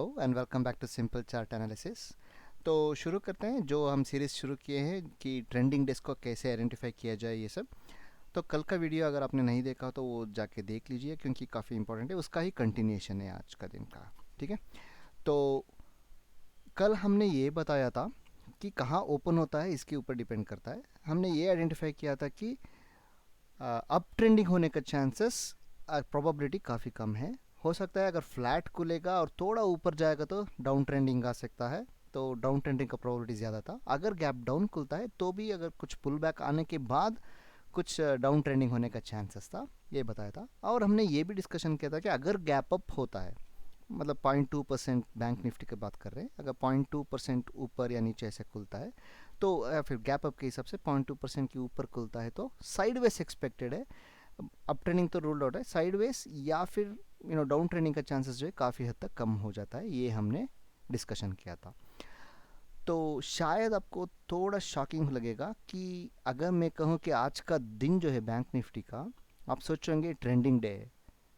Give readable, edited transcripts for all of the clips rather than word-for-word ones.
Hello and welcome back to simple chart analysis. तो शुरू करते हैं जो हम सीरीज़ शुरू किए हैं कि ट्रेंडिंग डेज को कैसे आइडेंटिफाई किया जाए ये सब। तो कल का वीडियो अगर आपने नहीं देखा तो वो जाके देख लीजिए क्योंकि काफ़ी इंपॉर्टेंट है, उसका ही कंटिन्यूएशन है आज का दिन का। ठीक है, तो कल हमने ये बताया था कि कहाँ ओपन होता है इसके ऊपर डिपेंड करता है। हमने ये आइडेंटिफाई किया था कि अप ट्रेंडिंग होने का चांसेस प्रोबेबिलिटी काफ़ी कम है। हो सकता है अगर फ्लैट खुलेगा और थोड़ा ऊपर जाएगा तो डाउन ट्रेंडिंग आ सकता है, तो डाउन ट्रेंडिंग का प्रोबेबिलिटी ज़्यादा था। अगर गैप डाउन खुलता है तो भी अगर कुछ पुल बैक आने के बाद कुछ डाउन ट्रेंडिंग होने का चांसेस था, ये बताया था। और हमने ये भी डिस्कशन किया था कि अगर गैप अप होता है, मतलब 0.2% बैंक निफ्टी की बात कर रहे हैं, अगर 0.2% ऊपर या नीचे ऐसे खुलता है तो या फिर गैप अप के हिसाब से 0.2% के ऊपर खुलता है तो साइडवेज एक्सपेक्टेड है। अप ट्रेंडिंग तो रूल्ड आउट है, साइडवेज या फिर डाउन ट्रेंडिंग का चांसेस जो है काफ़ी हद तक कम हो जाता है, ये हमने डिस्कशन किया था। तो शायद आपको थोड़ा शॉकिंग लगेगा कि अगर मैं कहूँ कि आज का दिन जो है बैंक निफ्टी का, आप सोचेंगे ट्रेंडिंग डे है,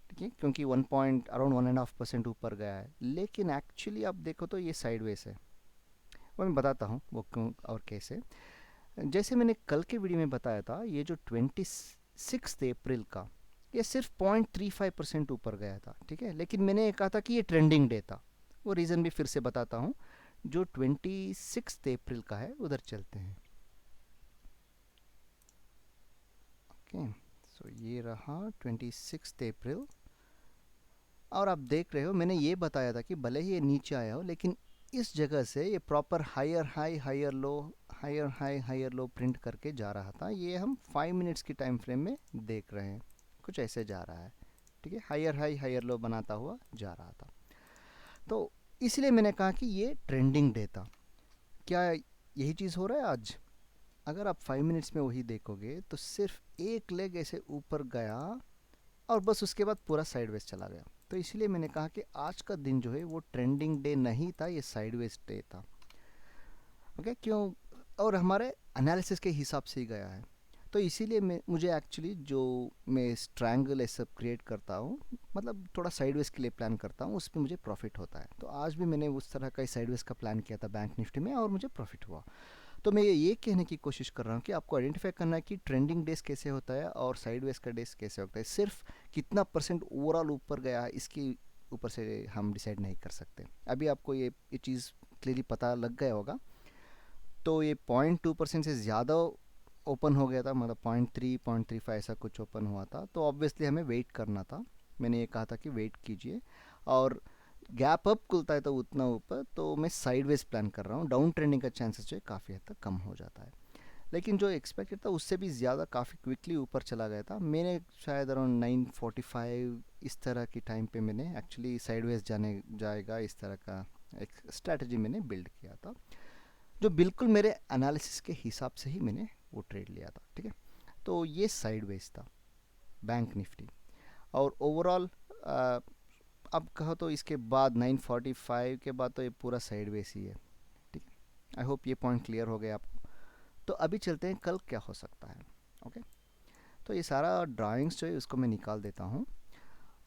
ठीक है, क्योंकि अराउंड 1.5% ऊपर गया है, लेकिन एक्चुअली आप देखो तो ये साइडवेज है। वो मैं बताता हूँ वो क्यों और कैसे। जैसे मैंने कल के वीडियो में बताया था, ये जो 26 अप्रैल का, ये सिर्फ 0.35% ऊपर गया था, ठीक है, लेकिन मैंने ये कहा था कि ये ट्रेंडिंग डे था। वो रीज़न भी फिर से बताता हूँ। जो 26 अप्रैल का है उधर चलते हैं। ओके, सो ये रहा 26 अप्रैल। और आप देख रहे हो मैंने ये बताया था कि भले ही ये नीचे आया हो लेकिन इस जगह से ये proper higher high higher low, higher high higher low print करके जा रहा था। ये हम 5 मिनट्स की टाइम फ्रेम में देख रहे हैं, कुछ ऐसे जा रहा है, ठीक है, हायर हाई हायर लो बनाता हुआ जा रहा था। तो इसलिए मैंने कहा कि ये ट्रेंडिंग डे था। क्या यही चीज़ हो रहा है आज? अगर आप 5 मिनट्स में वही देखोगे तो सिर्फ एक लेग ऐसे ऊपर गया और बस उसके बाद पूरा साइडवेज चला गया। तो इसलिए मैंने कहा कि आज का दिन जो है वो ट्रेंडिंग डे नहीं था, ये साइडवेज डे था। ओके, क्यों? और हमारे एनालिसिस के हिसाब से ही गया है। तो इसीलिए मुझे एक्चुअली जो मैं स्ट्रैंगल ये सब क्रिएट करता हूँ, मतलब थोड़ा साइडवेज के लिए प्लान करता हूँ, उसमें मुझे प्रॉफिट होता है। तो आज भी मैंने उस तरह का साइडवेज का प्लान किया था बैंक निफ्टी में और मुझे प्रॉफिट हुआ। तो मैं ये कहने की कोशिश कर रहा हूँ कि आपको आइडेंटिफाई करना है कि ट्रेंडिंग डेज कैसे होता है और साइडवेज का डेज कैसे होता है। सिर्फ कितना परसेंट ओवरऑल ऊपर गया इसके ऊपर से हम डिसाइड नहीं कर सकते। अभी आपको ये चीज़ क्लियरली पता लग गया होगा। तो ये 0.2% से ज़्यादा ओपन हो गया था, मतलब 0.3 0.35 ऐसा कुछ ओपन हुआ था, तो ऑब्वियसली हमें वेट करना था। मैंने ये कहा था कि वेट कीजिए। और गैप अप खुलता है तो उतना ऊपर, तो मैं साइडवेज प्लान कर रहा हूँ। डाउन ट्रेंडिंग का चांसेस जो है काफ़ी हद तक कम हो जाता है। लेकिन जो एक्सपेक्टेड था उससे भी ज़्यादा काफ़ी क्विकली ऊपर चला गया था। मैंने शायद अराउंड 9:45 इस तरह की टाइम पे मैंने एक्चुअली साइडवेज जाएगा इस तरह का एक स्ट्रैटेजी मैंने बिल्ड किया था, जो बिल्कुल मेरे एनालिसिस के हिसाब से ही मैंने वो ट्रेड लिया था। ठीक है, तो ये साइडवेज था बैंक निफ्टी। और ओवरऑल अब कहो तो इसके बाद 9:45 के बाद तो ये पूरा साइडवेज ही है। ठीक है, आई होप ये पॉइंट क्लियर हो गया आपको। तो अभी चलते हैं कल क्या हो सकता है। ओके, तो ये सारा ड्राइंग्स जो है उसको मैं निकाल देता हूँ।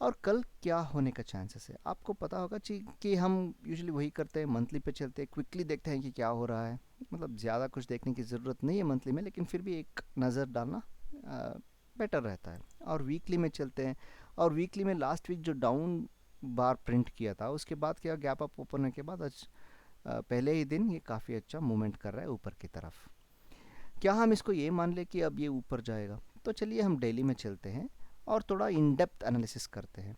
और कल क्या होने का चांसेस है आपको पता होगा कि हम यूजुअली वही करते हैं, मंथली पे चलते हैं, क्विकली देखते हैं कि क्या हो रहा है। मतलब ज़्यादा कुछ देखने की ज़रूरत नहीं है मंथली में, लेकिन फिर भी एक नज़र डालना बेटर रहता है। और वीकली में चलते हैं। और वीकली में लास्ट वीक जो डाउन बार प्रिंट किया था उसके बाद क्या गैप अप ओपन होने के बाद आज पहले ही दिन ये काफ़ी अच्छा मूवमेंट कर रहा है ऊपर की तरफ। क्या हम इसको ये मान ले कि अब ये ऊपर जाएगा? तो चलिए हम डेली में चलते हैं और थोड़ा इन डेप्थ एनालिसिस करते हैं।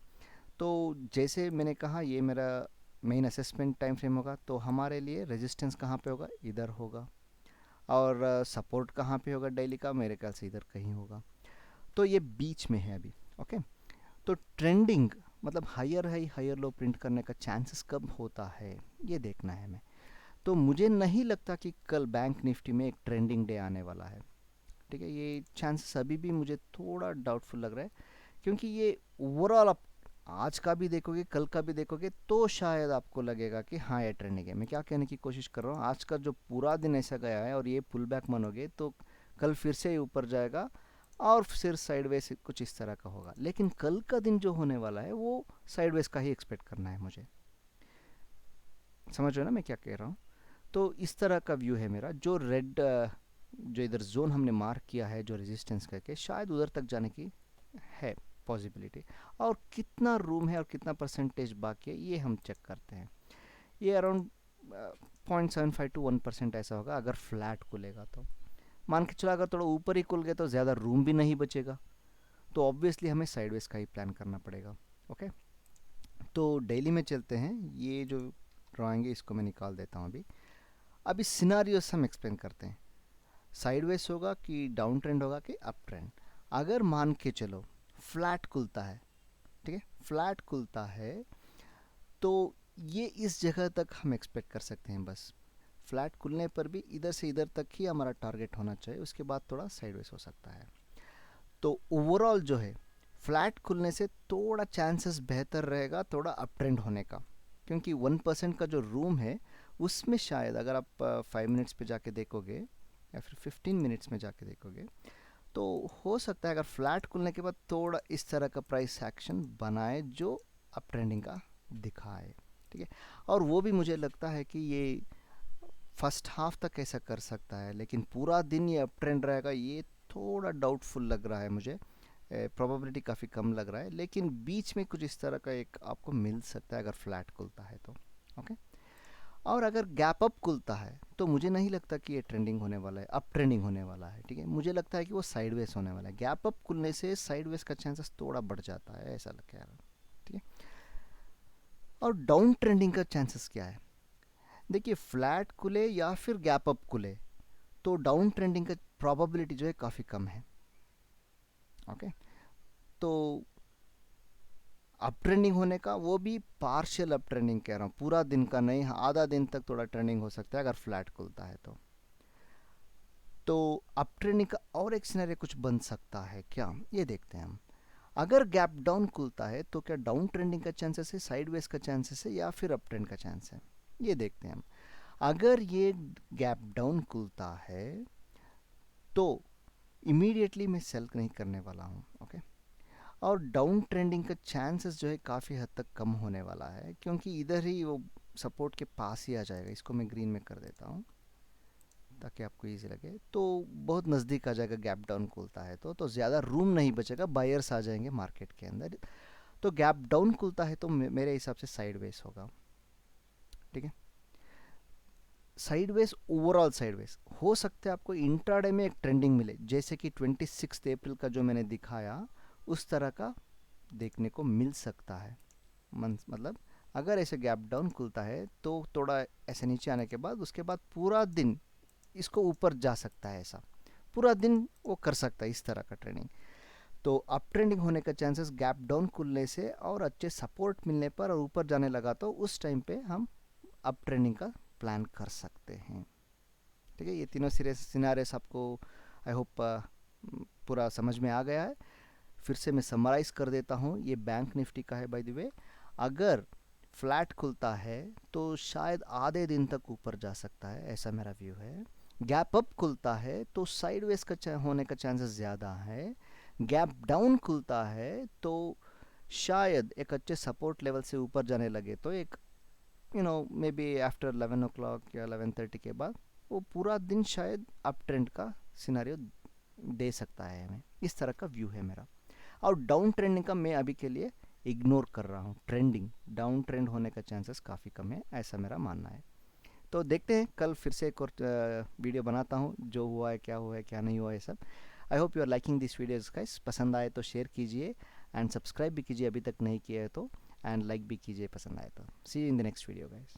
तो जैसे मैंने कहा ये मेरा मेन असेसमेंट टाइम फ्रेम होगा, तो हमारे लिए रेजिस्टेंस कहाँ पे होगा? इधर होगा। और सपोर्ट कहाँ पे होगा डेली का? मेरे ख्याल से इधर कहीं होगा। तो ये बीच में है अभी। ओके, तो ट्रेंडिंग मतलब higher high higher low print करने का चांसेस कब होता है ये देखना है हमें। तो मुझे नहीं लगता कि कल बैंक निफ्टी में एक ट्रेंडिंग डे आने वाला है। ठीक है, ये चांसेस अभी भी मुझे थोड़ा डाउटफुल लग रहा है, क्योंकि ये ओवरऑल आप आज का भी देखोगे कल का भी देखोगे तो शायद आपको लगेगा कि हाँ ये ट्रेंडिंग है। मैं क्या कहने की कोशिश कर रहा हूँ, आज का जो पूरा दिन ऐसा गया है और ये पुल बैक मानोगे तो कल फिर से ऊपर जाएगा और फिर साइडवेज कुछ इस तरह का होगा। लेकिन कल का दिन जो होने वाला है वो साइडवेज का ही एक्सपेक्ट करना है मुझे। समझ रहे हो ना मैं क्या कह रहा हूँ? तो इस तरह का व्यू है मेरा। जो रेड जो इधर जोन हमने मार्क किया है जो रेजिस्टेंस करके, शायद उधर तक जाने की है पॉसिबिलिटी। और कितना रूम है और कितना परसेंटेज बाकी है ये हम चेक करते हैं। ये अराउंड 0.75 to 1% ऐसा होगा अगर फ्लैट खुलेगा तो। मान के चलो अगर थोड़ा ऊपर ही खुल गया तो ज़्यादा रूम भी नहीं बचेगा, तो ऑब्वियसली हमें साइडवेज का ही प्लान करना पड़ेगा। ओके, तो डेली में चलते हैं। ये जो ड्राइंग है इसको मैं निकाल देता हूँ अभी। अभी सिनारियोस हम एक्सप्लेन करते हैं। साइडवेज होगा कि डाउन ट्रेंड होगा कि अप ट्रेंड। अगर मान के चलो फ्लैट खुलता है, ठीक है, फ्लैट खुलता है तो ये इस जगह तक हम एक्सपेक्ट कर सकते हैं। बस फ्लैट खुलने पर भी इधर से इधर तक ही हमारा टारगेट होना चाहिए, उसके बाद थोड़ा साइडवेज हो सकता है। तो ओवरऑल जो है फ्लैट खुलने से थोड़ा चांसेस बेहतर रहेगा थोड़ा अप ट्रेंड होने का, क्योंकि 1% का जो रूम है उसमें शायद अगर आप 5 मिनट्स पे जाके देखोगे या फिर 15 मिनट्स में जाके देखोगे तो हो सकता है अगर फ्लैट खुलने के बाद थोड़ा इस तरह का प्राइस एक्शन बनाए जो अप ट्रेंडिंग का दिखाए। ठीक है, और वो भी मुझे लगता है कि ये फर्स्ट हाफ तक ऐसा कर सकता है, लेकिन पूरा दिन ये अप ट्रेंड रहेगा ये थोड़ा डाउटफुल लग रहा है मुझे। प्रोबेबिलिटी काफ़ी कम लग रहा है, लेकिन बीच में कुछ इस तरह का एक आपको मिल सकता है अगर फ्लैट खुलता है तो। ओके, और अगर गैप अप खुलता है तो मुझे नहीं लगता कि ये ट्रेंडिंग होने वाला है, अप ट्रेंडिंग होने वाला है। ठीक है, मुझे लगता है कि वो साइडवेज होने वाला है। गैप अप खुलने से साइडवेज का चांसेस थोड़ा बढ़ जाता है, ऐसा लग रहा है। ठीक है, और डाउन ट्रेंडिंग का चांसेस क्या है? देखिए, फ्लैट खुले या फिर गैप अप खुले तो डाउन ट्रेंडिंग का प्रोबेबिलिटी जो है काफ़ी कम है। ओके, तो अप ट्रेंडिंग होने का वो भी पार्शियल अप ट्रेंडिंग कह रहा हूँ, पूरा दिन का नहीं, आधा दिन तक थोड़ा ट्रेंडिंग हो सकता है अगर फ्लैट खुलता है तो अप ट्रेंडिंग का और एक सिनेरियो कुछ बन सकता है क्या, ये देखते हैं हम। अगर गैप डाउन खुलता है तो क्या डाउन ट्रेंडिंग का चांसेस है, साइडवेज का चांसेस है या फिर अप ट्रेंड का चांस है, ये देखते हैं हम। अगर ये गैप डाउन खुलता है तो इमीडिएटली मैं सेल नहीं करने वाला हूँ। ओके, और डाउन ट्रेंडिंग का चांसेस जो है काफ़ी हद तक कम होने वाला है, क्योंकि इधर ही वो सपोर्ट के पास ही आ जाएगा। इसको मैं ग्रीन में कर देता हूँ ताकि आपको इजी लगे। तो बहुत नज़दीक आ जाएगा गैप डाउन खुलता है तो ज़्यादा रूम नहीं बचेगा, बायर्स आ जाएंगे मार्केट के अंदर। तो गैप डाउन खुलता है तो मेरे हिसाब से साइडवेज होगा। ठीक है, साइडवेज, ओवरऑल साइडवेज हो सकता है। आपको इंट्राडे में एक ट्रेंडिंग मिले, जैसे कि 26 अप्रैल का जो मैंने दिखाया उस तरह का देखने को मिल सकता है। मतलब अगर ऐसे गैप डाउन खुलता है तो थोड़ा ऐसे नीचे आने के बाद उसके बाद पूरा दिन इसको ऊपर जा सकता है, ऐसा पूरा दिन वो कर सकता है इस तरह का ट्रेंडिंग। तो अप ट्रेंडिंग होने का चांसेस गैप डाउन खुलने से और अच्छे सपोर्ट मिलने पर और ऊपर जाने लगा तो उस टाइम पे हम अप ट्रेंडिंग का प्लान कर सकते हैं। ठीक है, ये तीनों सिनारियोस आपको आई होप पूरा समझ में आ गया है। फिर से मैं समराइज कर देता हूँ। ये बैंक निफ्टी का है बाय द वे। अगर फ्लैट खुलता है तो शायद आधे दिन तक ऊपर जा सकता है, ऐसा मेरा व्यू है। गैप अप खुलता है तो साइडवेज का होने का चांसेस ज़्यादा है। गैप डाउन खुलता है तो शायद एक अच्छे सपोर्ट लेवल से ऊपर जाने लगे तो एक मे बी आफ्टर 11 o'clock या 11:30 के बाद वो पूरा दिन शायद अप ट्रेंड का सिनारियो दे सकता है हमें। इस तरह का व्यू है मेरा। और डाउन ट्रेंडिंग का मैं अभी के लिए इग्नोर कर रहा हूँ। ट्रेंडिंग डाउन ट्रेंड होने का चांसेस काफ़ी कम है, ऐसा मेरा मानना है। तो देखते हैं, कल फिर से एक और वीडियो बनाता हूँ, जो हुआ है क्या नहीं हुआ है सब। I hope you are liking this videos guys. पसंद आए तो शेयर कीजिए एंड सब्सक्राइब भी कीजिए अभी तक नहीं किया है तो, एंड लाइक भी कीजिए पसंद आए तो। See you in the next video guys.